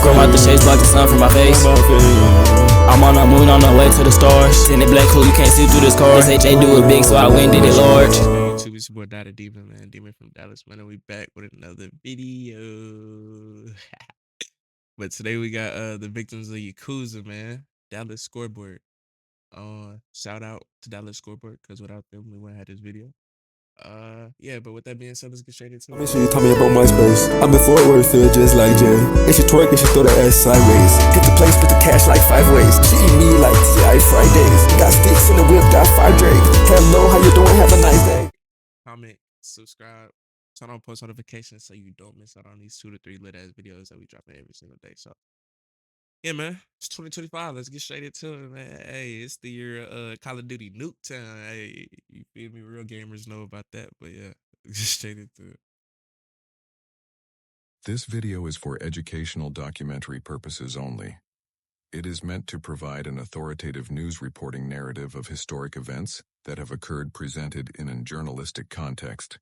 Grow out the shades, block the sun from my face. I'm on the moon, on the way to the stars. In the black hole, you can't see through this car. They say they do it big, so I win, did it large. YouTube, it's your boy DaiDaDemon, man. Demon from Dallas, man. And we back with another video. But today we got the victims of Yakuza, man. Dallas Scoreboard. Shout out to Dallas Scoreboard, because without them, we wouldn't have this video. Yeah, but with that being said, let's get straight into it. Make sure you tell me about MySpace. I'm in Fort Worth, feel just like Jay. If she twerk, and she throw the ass sideways. Get the place, split the cash like 5 ways. She eat me like TI Fridays. Got sticks in the whip, got 5 Drake. Hello, how you doing? Have a nice day. Comment, subscribe, turn on post notifications so you don't miss out on these 2 to 3 lit ass videos that we drop every single day. So yeah, man, it's 2025. Let's get straight into it, man. Hey, it's the year Call of Duty Nuke Time. Hey, you feel me? Real gamers know about that, but yeah, let's get straight into it. This video is for educational documentary purposes only. It is meant to provide an authoritative news reporting narrative of historic events that have occurred presented in a journalistic context.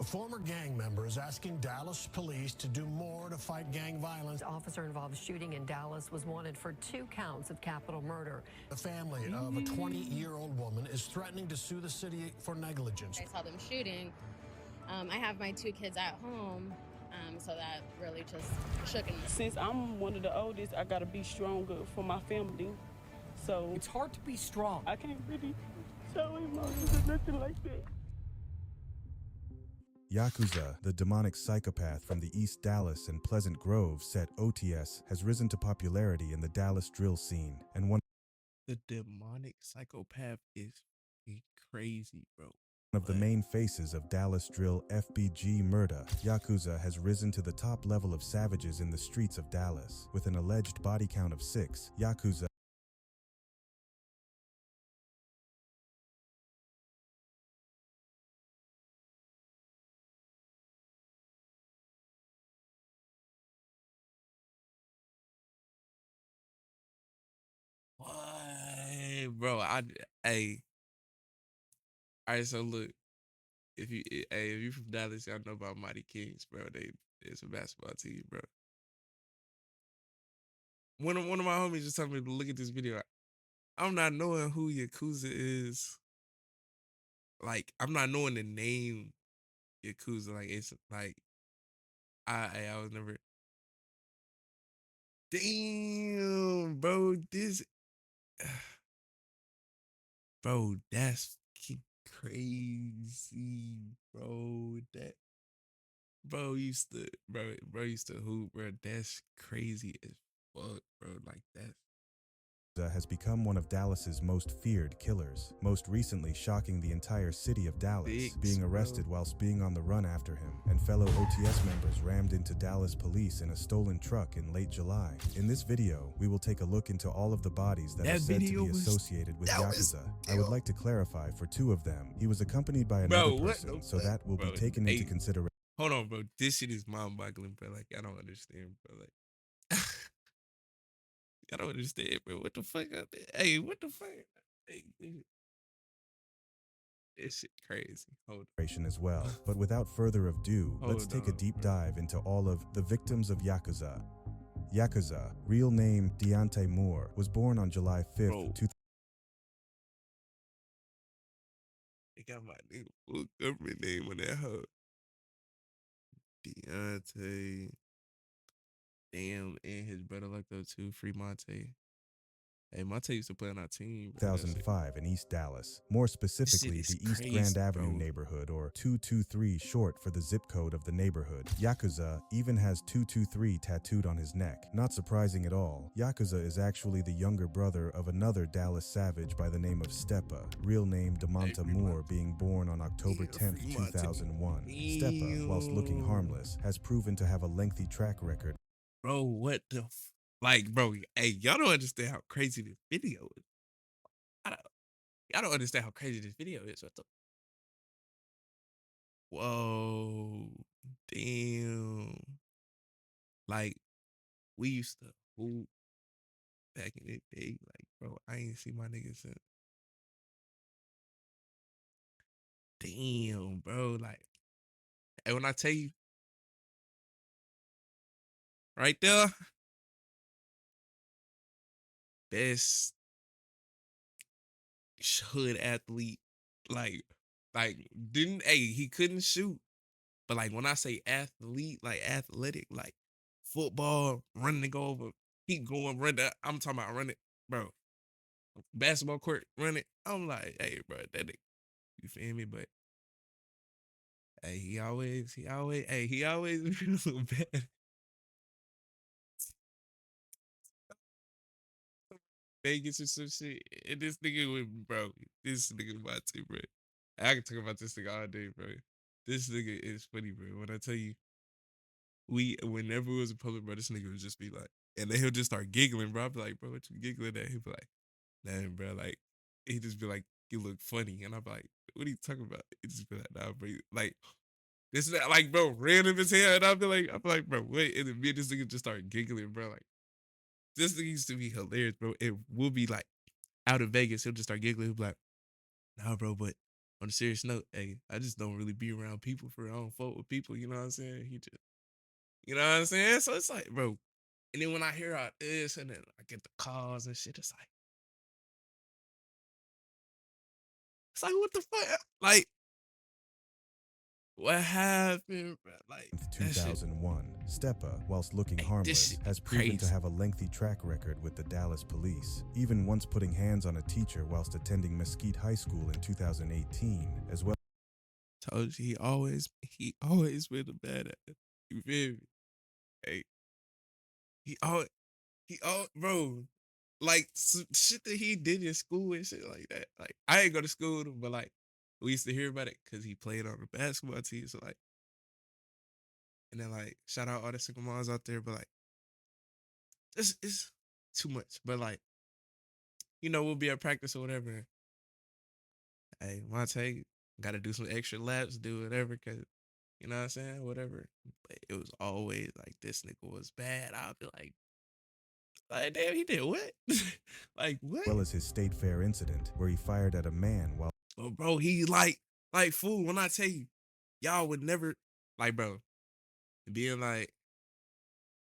A former gang member is asking Dallas police to do more to fight gang violence. The officer involved shooting in Dallas was wanted for 2 counts of capital murder. The family of a 20-year-old woman is threatening to sue the city for negligence. I saw them shooting. I have my 2 kids at home, so that really just shook me. Since I'm one of the oldest, I gotta be stronger for my family. So it's hard to be strong. I can't really show emotions or nothing like that. Yakuza, the demonic psychopath from the East Dallas and Pleasant Grove set OTS, has risen to popularity in the Dallas drill scene, and one The demonic psychopath is crazy, bro. of the main faces of Dallas drill FBG murder. Yakuza has risen to the top level of savages in the streets of Dallas. With an alleged body count of 6, Yakuza What, bro? Hey. All right, so look, if you from Dallas, y'all know about Mighty Kings, bro. It's a basketball team, bro. One of my homies just told me to look at this video. I'm not knowing who Yakuza is. Like, I'm not knowing the name Yakuza. Like, it's like I was never. Damn, bro, this, bro, that's crazy, bro. That bro used to hoop, bro. That's crazy as fuck, bro. Like that. has become one of Dallas's most feared killers, most recently shocking the entire city of Dallas, being arrested whilst being on the run after him, and fellow OTS members rammed into Dallas police in a stolen truck in late July. In this video, we will take a look into all of the bodies that are said to be associated with Yakuza. I would like to clarify for 2 of them, he was accompanied by another person, so that will be taken into consideration. Hold on, bro. This shit is mind-boggling, bro. Like, I don't understand, bro. Like, I don't understand, bro. What the fuck? Hey, what the fuck? Hey, this shit crazy. Hold on. As well. But without further ado, let's take a deep dive into all of the victims of Yakuza. Yakuza, real name Deontay Moore, was born on July 5th, 2000. They got my nigga full government name on that hoe. Deontay. Damn, and his brother like that too, Free Monte. Hey, Monte used to play on our team. 2005 in East Dallas, more specifically the East Grand Avenue neighborhood, or 223 short for the zip code of the neighborhood. Yakuza even has 223 tattooed on his neck. Not surprising at all, Yakuza is actually the younger brother of another Dallas savage by the name of Stepa, real name DeMonta Moore, being born on October 10th, 2001. Stepa, whilst looking harmless, has proven to have a lengthy track record. Bro, what the like, bro? Hey, y'all don't understand how crazy this video is. Y'all don't understand how crazy this video is. What the? Whoa, damn! Like, we used to hoop back in the day. Like, bro, I ain't seen my niggas since. Damn, bro. Like, and when I tell you, right there. Best hood athlete. Like, didn't, he couldn't shoot. But like when I say athlete, like athletic, like football, running to go over, he going run that. I'm talking about running, bro. Basketball court, running. I'm like, hey, bro, that nigga, you feel me? But hey, he always he always been a little bad. Vegas or some shit. And this nigga with, bro, this nigga my team, bro. I can talk about this nigga all day, bro. This nigga is funny, bro. When I tell you, whenever it was in public, bro, this nigga would just be like, and then he'll just start giggling, bro. I'll be like, bro, what you giggling at? He'll be like, nah, bro, like, he just be like, you look funny. And I'm like, what are you talking about? He just be like, nah, bro. Like, this is like, bro, random as hell. And I'm like, bro, wait. And then me and this nigga just start giggling, bro. Like, this thing used to be hilarious, bro. It will be like out of Vegas. He'll just start giggling. He'll be like, nah, bro, but on a serious note, hey, I just don't really be around people I don't fuck with people. You know what I'm saying? He just, you know what I'm saying? So it's like, bro. And then when I hear all this and then I get the calls and shit, it's like, what the fuck? Like, what happened, bro? Like, 2001, Stepa, whilst looking harmless, has proven to have a lengthy track record with the Dallas police, even once putting hands on a teacher whilst attending Mesquite High School in 2018, as well. Told you, he always been a badass. You feel me? Hey, he all, bro, like shit that he did in school and shit like that. Like, I ain't go to school with him, but like, we used to hear about it because he played on the basketball team. So like, and then like, shout out all the single moms out there, but like, this is too much. But like, you know, we'll be at practice or whatever. Hey, Monte, got to do some extra laps, do whatever, cause you know what I'm saying, whatever. But it was always like, this nigga was bad. I'll be like, damn, he did what? Like, what? As well as his state fair incident where he fired at a man while. Oh, bro, he like fool. When I tell you, y'all would never, like, bro, being like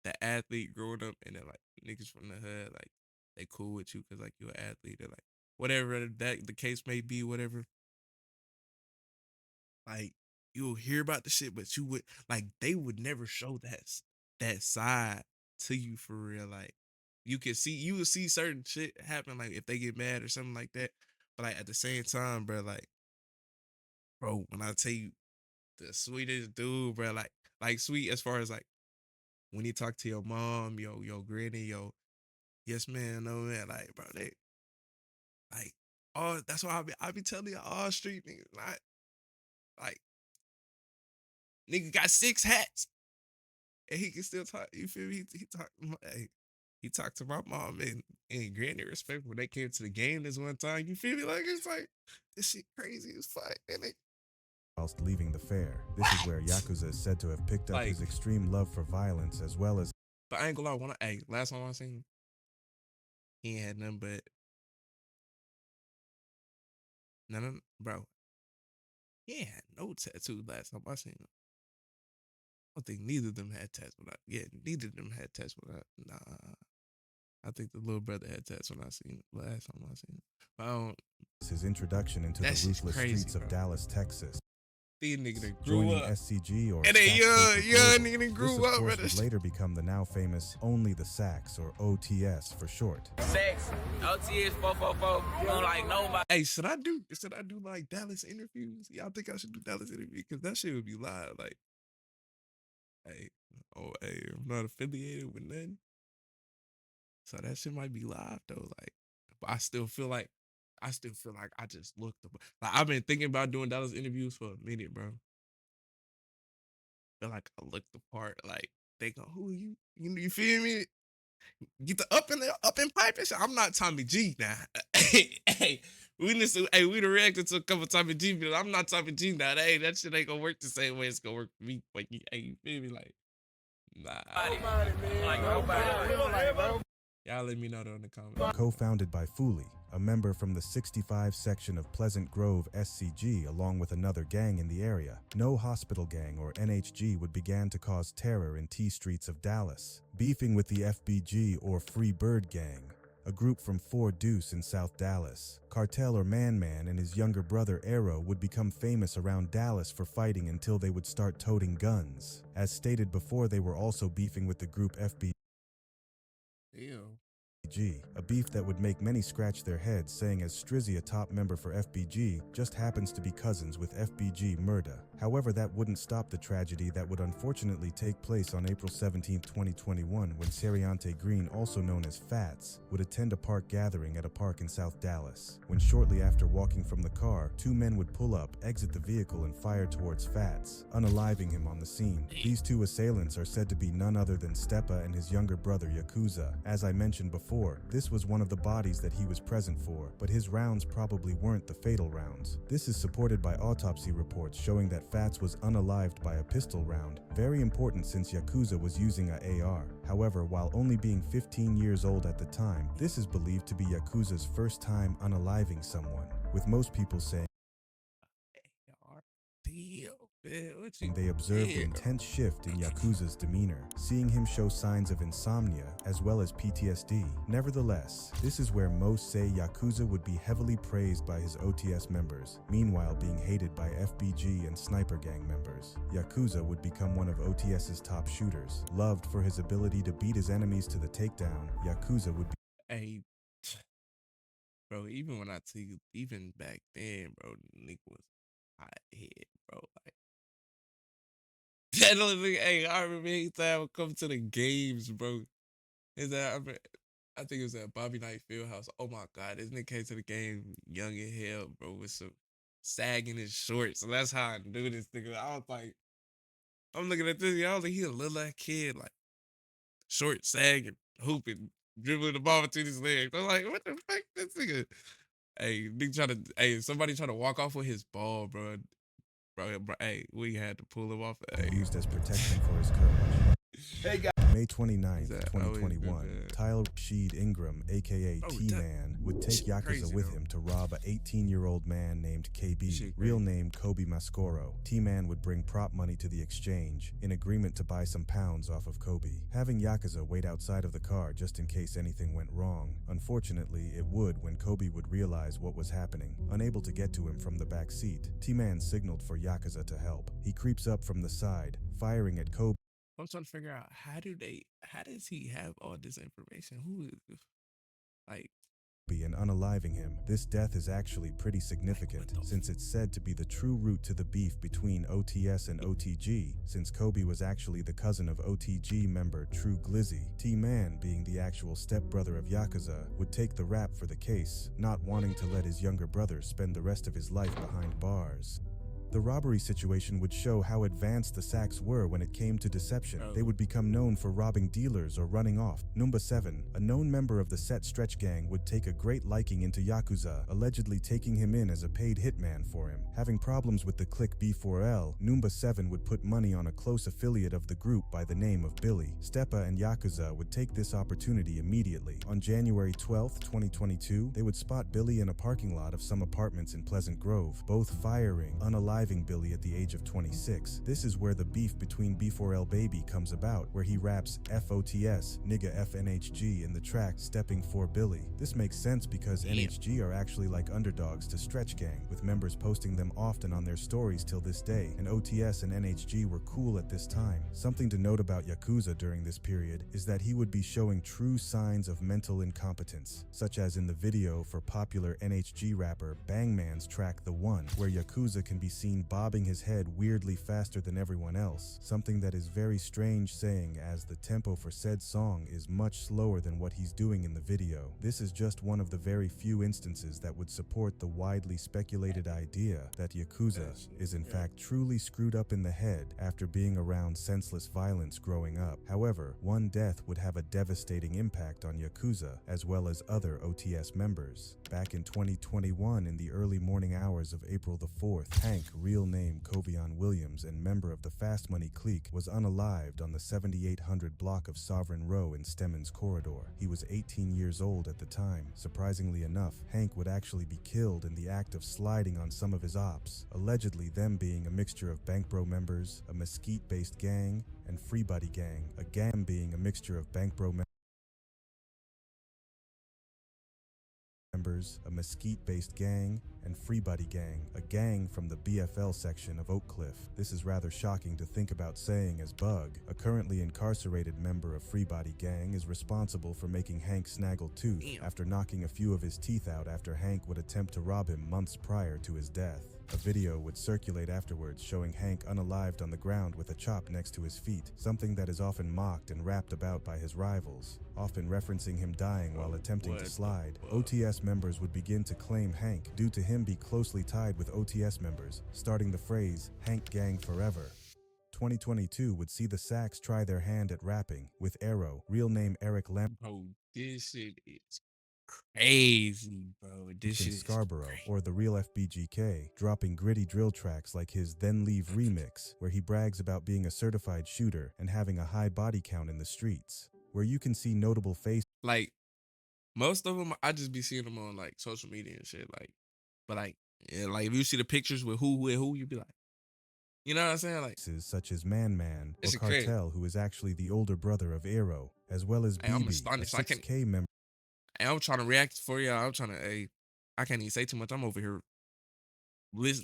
the athlete growing up and then like niggas from the hood, like they cool with you because like you're an athlete or like whatever that the case may be, whatever. Like, you'll hear about the shit, but you would, like, they would never show that side to you for real. Like, you would see certain shit happen, like if they get mad or something like that. But like at the same time, bro, like, bro, when I tell you the sweetest dude, bro, like sweet as far as like when you talk to your mom, your granny, yes man, no man, like, bro, they like, oh, that's why I be telling you, all street niggas, like, nigga got 6 hats. And he can still talk. You feel me? He talked to my mom and granny respect when they came to the game this one time. You feel me? Like, it's like, this shit crazy as fuck. And whilst leaving the fair. This is where Yakuza is said to have picked up his extreme love for violence as well as. But I ain't gonna lie, last time I seen him, he ain't had nothing but no, bro. He ain't had no tattoos last time I seen him. I don't think neither of them had tats neither of them had tats nah. I think the little brother had tats when I seen it last time I seen him. But I don't. His introduction into the ruthless streets of Dallas, Texas. These nigga that grew up. SCG or and they young nigga that grew this, up. Of course, would later become the now famous Only the Sax or OTS for short. Sax, OTS 444. You don't like nobody. Hey, should I do like Dallas interviews? Y'all think I should do Dallas interviews? Because that shit would be live. Like, hey, I'm not affiliated with nothing. So that shit might be live though. Like, but I still feel like I just looked up. Like, I've been thinking about doing Dallas interviews for a minute, bro. Feel like I looked the part. Like, they go, who are you? You feel me? Get the up and pipe and shit. I'm not Tommy G now. Hey, we the reacted to a couple Tommy G videos. I'm not Tommy G now. Hey, that shit ain't gonna work the same way it's gonna work for me. Like, hey, you feel me? Like, nah. Like nobody. Y'all let me know though in the comments. Co-founded by Fuli, a member from the 65 section of Pleasant Grove SCG, along with another gang in the area. No Hospital Gang, or NHG, would begin to cause terror in T streets of Dallas, beefing with the FBG or Free Bird Gang, a group from Fort Deuce in South Dallas. Cartel or Man Man and his younger brother Arrow would become famous around Dallas for fighting until they would start toting guns. As stated before, they were also beefing with the group FBG. Ew. A beef that would make many scratch their heads, saying as Strizzy, a top member for FBG, just happens to be cousins with FBG Murda. However, that wouldn't stop the tragedy that would unfortunately take place on April 17, 2021, when Seriante Green, also known as Fats, would attend a park gathering at a park in South Dallas, when shortly after walking from the car, two men would pull up, exit the vehicle, and fire towards Fats, unaliving him on the scene. These two assailants are said to be none other than Stepa and his younger brother Yakuza. As I mentioned before, this was one of the bodies that he was present for, but his rounds probably weren't the fatal rounds. This is supported by autopsy reports showing that Fats was unalived by a pistol round, very important since Yakuza was using a AR. However, while only being 15 years old at the time, this is believed to be Yakuza's first time unaliving someone, with most people saying they observed an intense shift in Yakuza's demeanor, seeing him show signs of insomnia as well as PTSD. Nevertheless, this is where most say Yakuza would be heavily praised by his OTS members, meanwhile being hated by FBG and Sniper Gang members. Yakuza would become one of OTS's top shooters. Loved for his ability to beat his enemies to the takedown, Yakuza would be bro, even when I tell you, even back then, bro, Nick was hot head, bro. Like, that little nigga, hey, I remember he used to have come to the games, bro. Is that I think it was at Bobby Knight Fieldhouse. Oh my god, this nigga came to the game young as hell, bro, with some sagging his shorts. So that's how I knew this nigga. I was like, I'm looking at this, I was like, he a little ass kid, like short, sagging, hooping, dribbling the ball between his legs. I'm like, what the fuck, this nigga? Hey, somebody try to walk off with his ball, bro. Bro, hey, we had to pull him off. Used as protection for his courage. Hey guys. May 29th, 2021, Tyler Rashid Ingram, aka T-Man, would take Yakuza with him to rob a 18-year-old man named KB, real name Kobe Mascoro. T-Man would bring prop money to the exchange, in agreement to buy some pounds off of Kobe, having Yakuza wait outside of the car just in case anything went wrong. Unfortunately, it would when Kobe would realize what was happening. Unable to get to him from the back seat, T-Man signaled for Yakuza to help. He creeps up from the side, firing at Kobe. I'm trying to figure out how does he have all this information? Who is like and unaliving him. This death is actually pretty significant since it's said to be the true root to the beef between OTS and OTG, since Kobe was actually the cousin of OTG member True Glizzy. T-Man, being the actual stepbrother of Yakuza, would take the rap for the case, not wanting to let his younger brother spend the rest of his life behind bars. The robbery situation would show how advanced the Sacks were when it came to deception. They would become known for robbing dealers or running off. Number 7, a known member of the Set Stretch Gang would take a great liking into Yakuza, allegedly taking him in as a paid hitman for him. Having problems with the clique B4L, Number 7 would put money on a close affiliate of the group by the name of Billy. Stepa and Yakuza would take this opportunity immediately. On January 12, 2022, they would spot Billy in a parking lot of some apartments in Pleasant Grove, both firing, unaliving Billy at the age of 26. This is where the beef between B4L Baby comes about, where he raps FOTS, nigga FNHG in the track Stepping for Billy. This makes sense because NHG are actually like underdogs to Stretch Gang, with members posting them often on their stories till this day, and OTS and NHG were cool at this time. Something to note about Yakuza during this period is that he would be showing true signs of mental incompetence, such as in the video for popular NHG rapper Bangman's track The One, where Yakuza can be seen bobbing his head weirdly faster than everyone else, something that is very strange saying as the tempo for said song is much slower than what he's doing in the video. This is just one of the very few instances that would support the widely speculated idea that Yakuza is in fact truly screwed up in the head after being around senseless violence growing up. However, one death would have a devastating impact on Yakuza as well as other OTS members. Back in 2021, in the early morning hours of April the 4th, Hank, real name Covion Williams and member of the Fast Money clique, was unalived on the 7800 block of Sovereign Row in Stemmons Corridor. He was 18 years old at the time. Surprisingly enough, Hank would actually be killed in the act of sliding on some of his ops, allegedly them being a mixture of Bank Bro members, a Mesquite-based gang, and Free Buddy gang, a gang being a mixture of Bank Bro members, a Mesquite-based gang, and Free Buddy gang, a gang from the BFL section of Oak Cliff. This is rather shocking to think about saying, as Bug, a currently incarcerated member of Free Body gang, is responsible for making Hank snaggle tooth after knocking a few of his teeth out after Hank would attempt to rob him months prior to his death. A video would circulate afterwards showing Hank unalived on the ground with a chop next to his feet, something that is often mocked and rapped about by his rivals, often referencing him dying while attempting to slide. OTS members would begin to claim Hank due to him be closely tied with OTS members, starting the phrase, "Hank Gang Forever." 2022 would see the Sacks try their hand at rapping, with Arrow, real name Eric Bro, this shit is crazy, bro. This shit is Scarborough, crazy. or the real FBGK, dropping gritty drill tracks like his Then Leave remix, where he brags about being a certified shooter and having a high body count in the streets, where you can see notable faces. Like, most of them, I just be seeing them on, like, social media and shit, like, but, like, yeah, like, if you see the pictures with who, you be like, you know what I'm saying? Like, Such as Man Man or it's crazy. Cartel, who is actually the older brother of Arrow, as well as Hey, I'm BB, a astonished. 6K member. Hey, I'm trying to react for y'all. I can't even say too much. I'm over here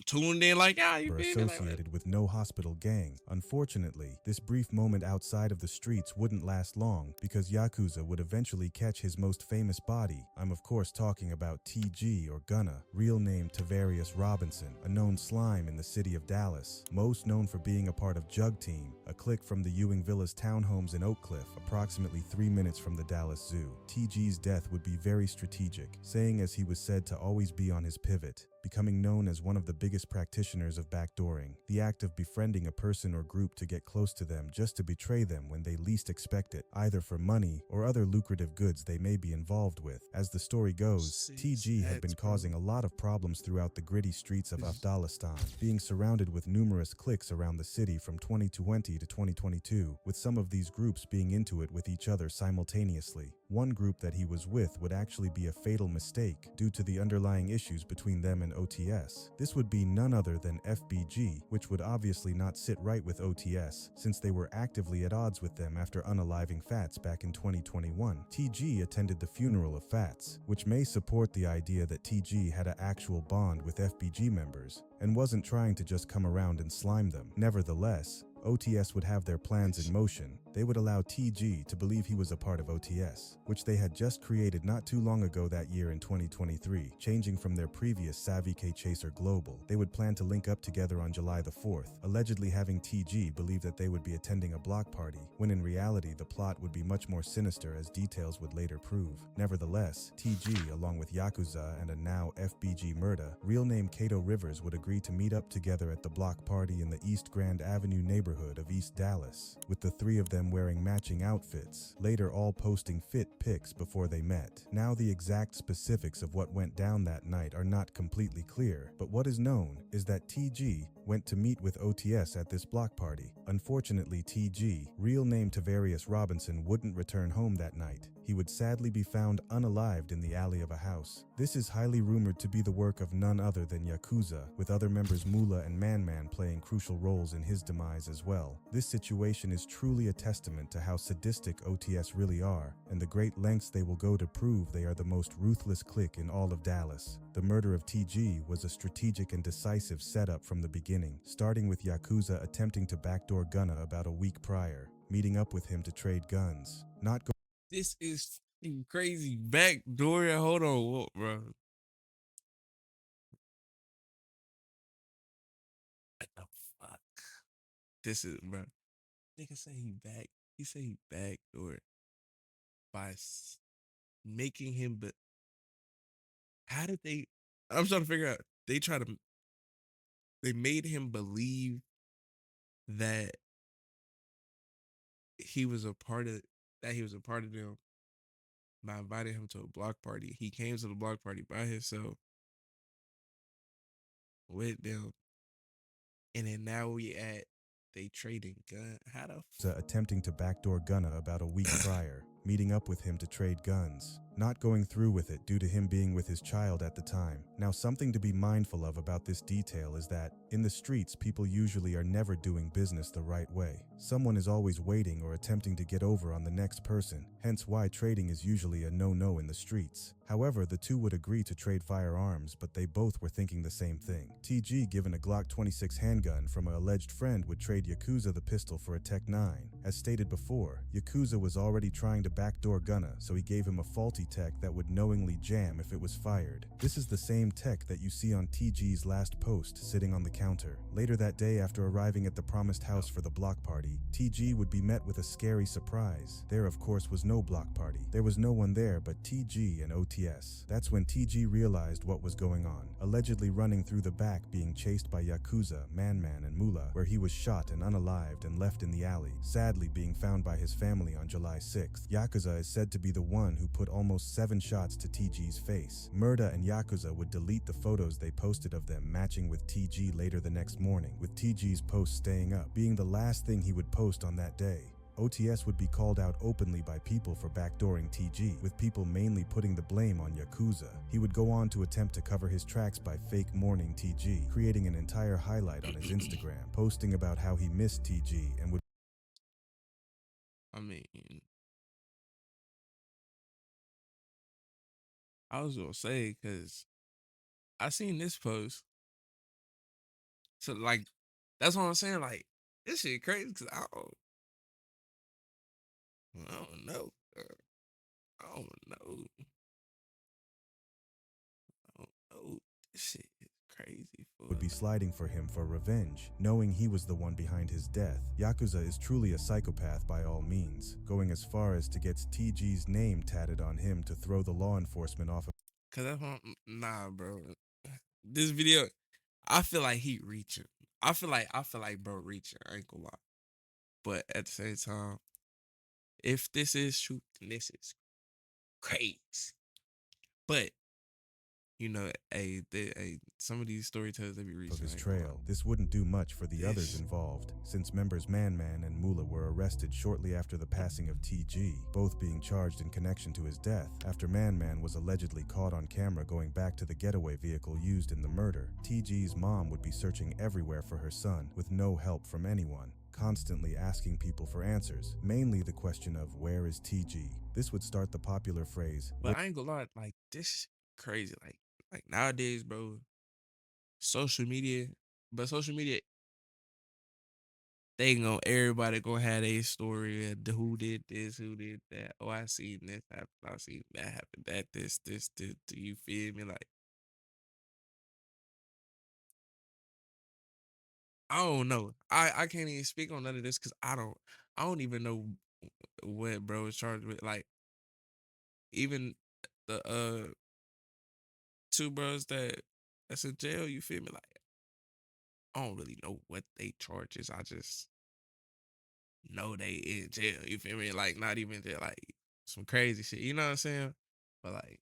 tuned in like, you feel me? Like, Associated with no hospital gang. Unfortunately, this brief moment outside of the streets wouldn't last long because Yakuza would eventually catch his most famous body. I'm of course talking about TG or Gunna, real name Tavarius Robinson, a known slime in the city of Dallas, most known for being a part of Jug Team, a clique from the Ewing Villas townhomes in Oak Cliff, approximately 3 minutes from the Dallas Zoo. TG's death would be very strategic, saying as he was said to always be on his pivot, becoming known as one of the biggest practitioners of backdooring, the act of befriending a person or group to get close to them just to betray them when they least expect it, either for money or other lucrative goods they may be involved with. As the story goes, TG had been causing a lot of problems throughout the gritty streets of Afghanistan, being surrounded with numerous cliques around the city from 2020 to 2022, with some of these groups being into it with each other simultaneously. One group that he was with would actually be a fatal mistake due to the underlying issues between them and OTS. This would be none other than FBG, which would obviously not sit right with OTS since they were actively at odds with them after unaliving Fats back in 2021. TG attended the funeral of Fats, which may support the idea that TG had an actual bond with FBG members and wasn't trying to just come around and slime them. Nevertheless, OTS would have their plans in motion. They would allow TG to believe he was a part of OTS, which they had just created not too long ago that year in 2023, changing from their previous Savvy K Chaser Global. They would plan to link up together on July the 4th, allegedly having TG believe that they would be attending a block party, when in reality the plot would be much more sinister as details would later prove. Nevertheless, TG, along with Yakuza and a now FBG murder, real name Kato Rivers, would agree to meet up together at the block party in the East Grand Avenue neighborhood of East Dallas, with the three of them wearing matching outfits, later all posting fit pics before they met. Now the exact specifics of what went down that night are not completely clear, but what is known is that TG went to meet with OTS at this block party. Unfortunately, TG, real name Tavarius Robinson, wouldn't return home that night. He would sadly be found unalived in the alley of a house. This is highly rumored to be the work of none other than Yakuza, with other members Moolah and Man Man playing crucial roles in his demise as well. This situation is truly a testament to how sadistic OTS really are, and the great lengths they will go to prove they are the most ruthless clique in all of Dallas. The murder of TG was a strategic and decisive setup from the beginning, starting with Yakuza attempting to backdoor Gunna about a week prior, meeting up with him to trade guns. This is fucking crazy. Backdoor. Hold on, bro. What the fuck? This is, bro. Nigga say he say he backdoor by making him, but how did they? I'm trying to figure out. They made him believe that he was a part of them by inviting him to a block party. He came to the block party by himself with them, And then now we at they trading gun. How the attempting to backdoor Gunna about a week prior, meeting up with him to trade guns, not going through with it due to him being with his child at the time. Now, something to be mindful of about this detail is that, in the streets, people usually are never doing business the right way. Someone is always waiting or attempting to get over on the next person, hence why trading is usually a no-no in the streets. However, the two would agree to trade firearms, but they both were thinking the same thing. TG, given a Glock 26 handgun from an alleged friend, would trade Yakuza the pistol for a Tech 9. As stated before, Yakuza was already trying to backdoor Gunna, so he gave him a faulty tech that would knowingly jam if it was fired. This is the same tech that you see on TG's last post sitting on the counter. Later that day, after arriving at the promised house for the block party, TG would be met with a scary surprise. There, of course, was no block party. There was no one there but TG and OTS. That's when TG realized what was going on, allegedly running through the back being chased by Yakuza, Man, and Mula, where he was shot and unalived and left in the alley, sadly being found by his family on July 6th. Yakuza is said to be the one who put almost 7 shots to TG's face. Murda and Yakuza would delete the photos they posted of them matching with TG later the next morning, with TG's post staying up, being the last thing he would post on that day. OTS would be called out openly by people for backdooring TG, with people mainly putting the blame on Yakuza. He would go on to attempt to cover his tracks by fake mourning TG, creating an entire highlight on his Instagram, posting about how he missed TG and would... I mean, I was gonna say, because I seen this post. So, like, that's what I'm saying. Like, this shit crazy, because I don't know. I don't know. This shit is crazy. Would be sliding for him for revenge, knowing he was the one behind his death. Yakuza is truly a psychopath by all means, going as far as to get TG's name tatted on him to throw the law enforcement off of... Cause that's what, nah, bro. This video, I feel like he reaching. I feel like bro reaching. I ain't gonna lie. But at the same time, if this is true, then this is crazy. But you know, some of these storytellers, they be reaching. Of his trail, this wouldn't do much for the others involved, since members Man and Mula were arrested shortly after the passing of TG, both being charged in connection to his death, after Man was allegedly caught on camera going back to the getaway vehicle used in the murder. TG's mom would be searching everywhere for her son, with no help from anyone, constantly asking people for answers, mainly the question of where is TG. This would start the popular phrase, but I ain't gonna lie, like, this is crazy. Like nowadays, bro, social media, everybody gonna have a story of who did this, who did that. Oh, I seen this happen, I seen that happen, that, this, do you feel me? Like, I don't know. I can't even speak on none of this because I don't even know what bro is charged with. Like, even the 2 bros that's in jail, you feel me? Like, I don't really know what they charges. I just know they in jail. You feel me? Like, not even jail, like some crazy shit. You know what I'm saying? But like,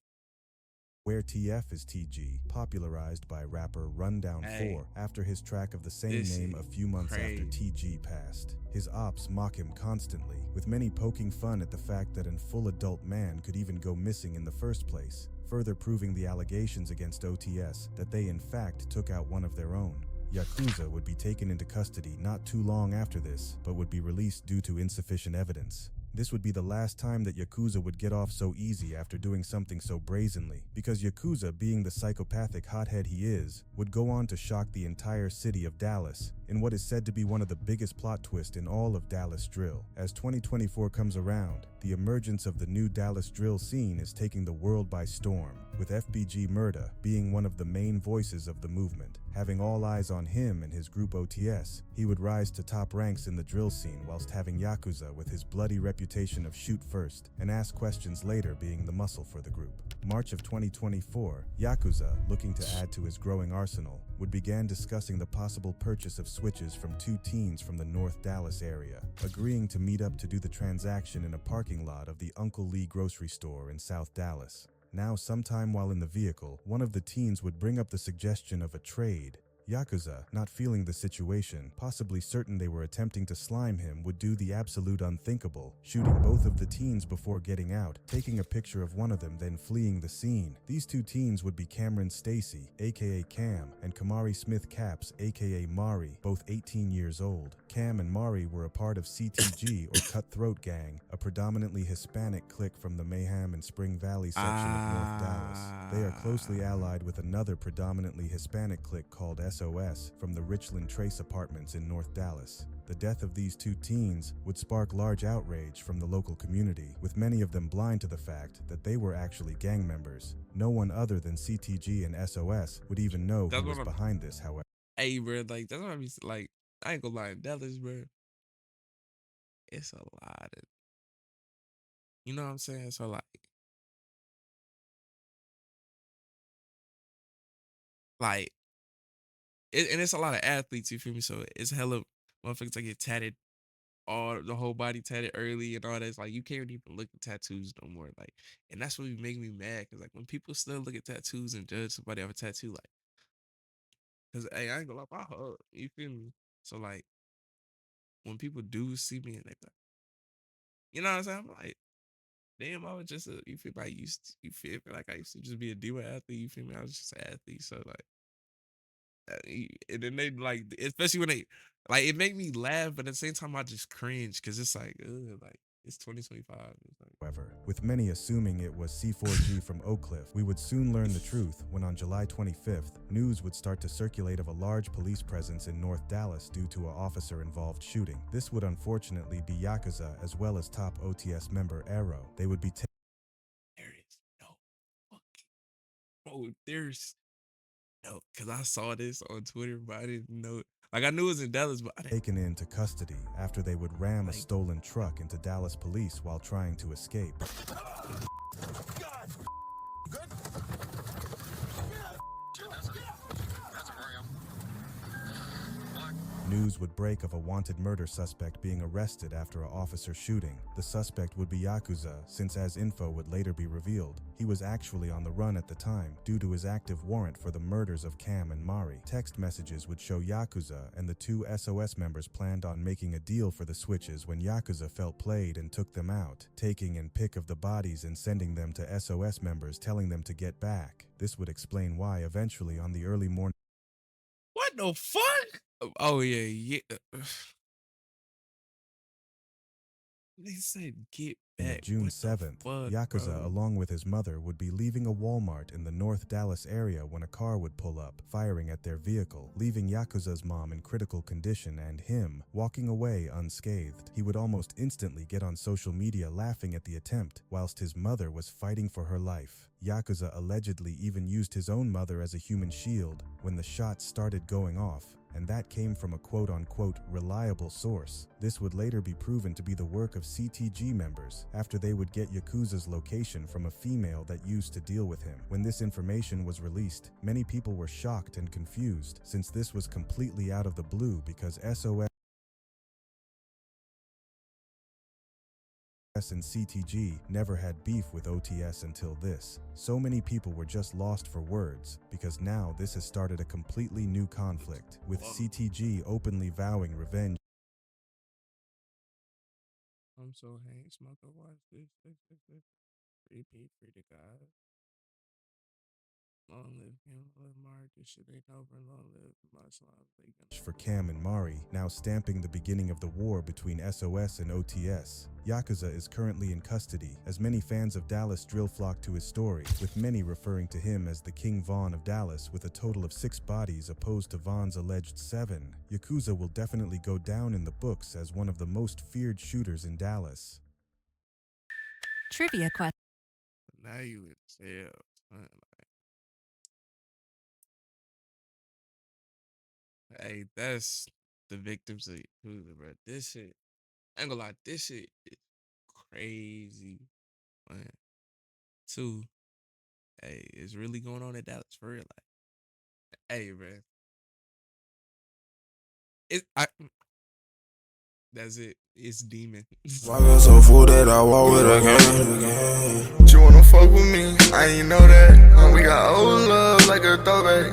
Where TF is TG, popularized by rapper Rundown 4 after his track of the same name a few months after TG passed. His ops mock him constantly, with many poking fun at the fact that a full adult man could even go missing in the first place, further proving the allegations against OTS that they in fact took out one of their own. Yakuza would be taken into custody not too long after this, but would be released due to insufficient evidence. This would be the last time that Yakuza would get off so easy after doing something so brazenly, because Yakuza, being the psychopathic hothead he is, would go on to shock the entire city of Dallas in what is said to be one of the biggest plot twists in all of Dallas drill. As 2024 comes around, the emergence of the new Dallas drill scene is taking the world by storm, with FBG Murda being one of the main voices of the movement. Having all eyes on him and his group OTS, he would rise to top ranks in the drill scene whilst having Yakuza with his bloody reputation of shoot first and ask questions later being the muscle for the group. March of 2024, Yakuza, looking to add to his growing arsenal, would begin discussing the possible purchase of switches from 2 teens from the North Dallas area, agreeing to meet up to do the transaction in a parking lot of the Uncle Lee grocery store in South Dallas. Now, sometime while in the vehicle, one of the teens would bring up the suggestion of a trade. Yakuza, not feeling the situation, possibly certain they were attempting to slime him, would do the absolute unthinkable, shooting both of the teens before getting out, taking a picture of one of them, then fleeing the scene. These two teens would be Cameron Stacy, aka Cam, and Kamari Smith Caps, aka Mari, both 18 years old. Cam and Mari were a part of CTG, or Cutthroat Gang, a predominantly Hispanic clique from the Mayhem and Spring Valley section of North Dallas. They are closely allied with another predominantly Hispanic clique called SOS from the Richland Trace Apartments in North Dallas. The death of these two teens would spark large outrage from the local community, with many of them blind to the fact that they were actually gang members. No one other than CTG and SOS would even know who was behind this, however. Hey, bro, like, that's what I'm like, I ain't gonna lie, in Dallas, bro, it's a lot of, you know what I'm saying? So, like, and it's a lot of athletes, you feel me? So it's hella motherfuckers that get tatted, all the whole body tatted early and all that. It's like you can't even look at tattoos no more. Like, and that's what be making me mad. Cause like when people still look at tattoos and judge somebody off a tattoo, like, cause hey, I ain't gonna lie, my heart, you feel me? So like when people do see me and they like, you know what I'm saying? I'm like, damn, I was just you feel like you feel like I used to just be a D1 athlete. You feel me? I was just an athlete. So like. And then they like, especially when they like, it make me laugh, but at the same time I just cringe because it's like, like it's 2025. It's like, however, with many assuming it was C4G from Oak Cliff, we would soon learn the truth when on July 25th, news would start to circulate of a large police presence in North Dallas due to an officer-involved shooting. This would unfortunately be Yakuza as well as top OTS member Arrow. They would be there is no fucking, there's no, because I saw this on Twitter, but I didn't know. Like, I knew it was in Dallas, but I didn't. Taken into custody after they would ram a stolen truck into Dallas police while trying to escape. News would break of a wanted murder suspect being arrested after an officer shooting. The suspect would be Yakuza, since as info would later be revealed, he was actually on the run at the time due to his active warrant for the murders of Cam and Mari. Text messages would show Yakuza and the two SOS members planned on making a deal for the switches when Yakuza felt played and took them out, taking and pick of the bodies and sending them to SOS members telling them to get back. This would explain why eventually on the early morning. What the fuck? Oh yeah. They said get back. June 7th, Yakuza, along with his mother, would be leaving a Walmart in the North Dallas area when a car would pull up, firing at their vehicle, leaving Yakuza's mom in critical condition and him walking away unscathed. He would almost instantly get on social media laughing at the attempt, whilst his mother was fighting for her life. Yakuza allegedly even used his own mother as a human shield when the shots started going off, and that came from a quote-unquote reliable source. This would later be proven to be the work of CTG members after they would get Yakuza's location from a female that used to deal with him. When this information was released, many people were shocked and confused, since this was completely out of the blue because SOS and CTG never had beef with OTS until this. So many people were just lost for words, because now this has started a completely new conflict, with CTG openly vowing revenge. I'm so Hank Smoker, watch this. Repeat for the God. Long live him, live Mark, this shit ain't over, long live my slime. For Cam and Mari, now stamping the beginning of the war between SOS and OTS. Yakuza is currently in custody, as many fans of Dallas drill flock to his story, with many referring to him as the King Von of Dallas with a total of 6 bodies opposed to Von's alleged 7. Yakuza will definitely go down in the books as one of the most feared shooters in Dallas. Trivia question. Now you in jail, son. Hey, that's the victims of Yakuza, bro. This shit, I ain't gonna lie, this shit is crazy, man. 2, hey, it's really going on in Dallas for real. Like, hey, bro, that's it. It's Demon. I got so full that I walk with a gang. You wanna fuck with me? I ain't know that. We got old love like a throwback.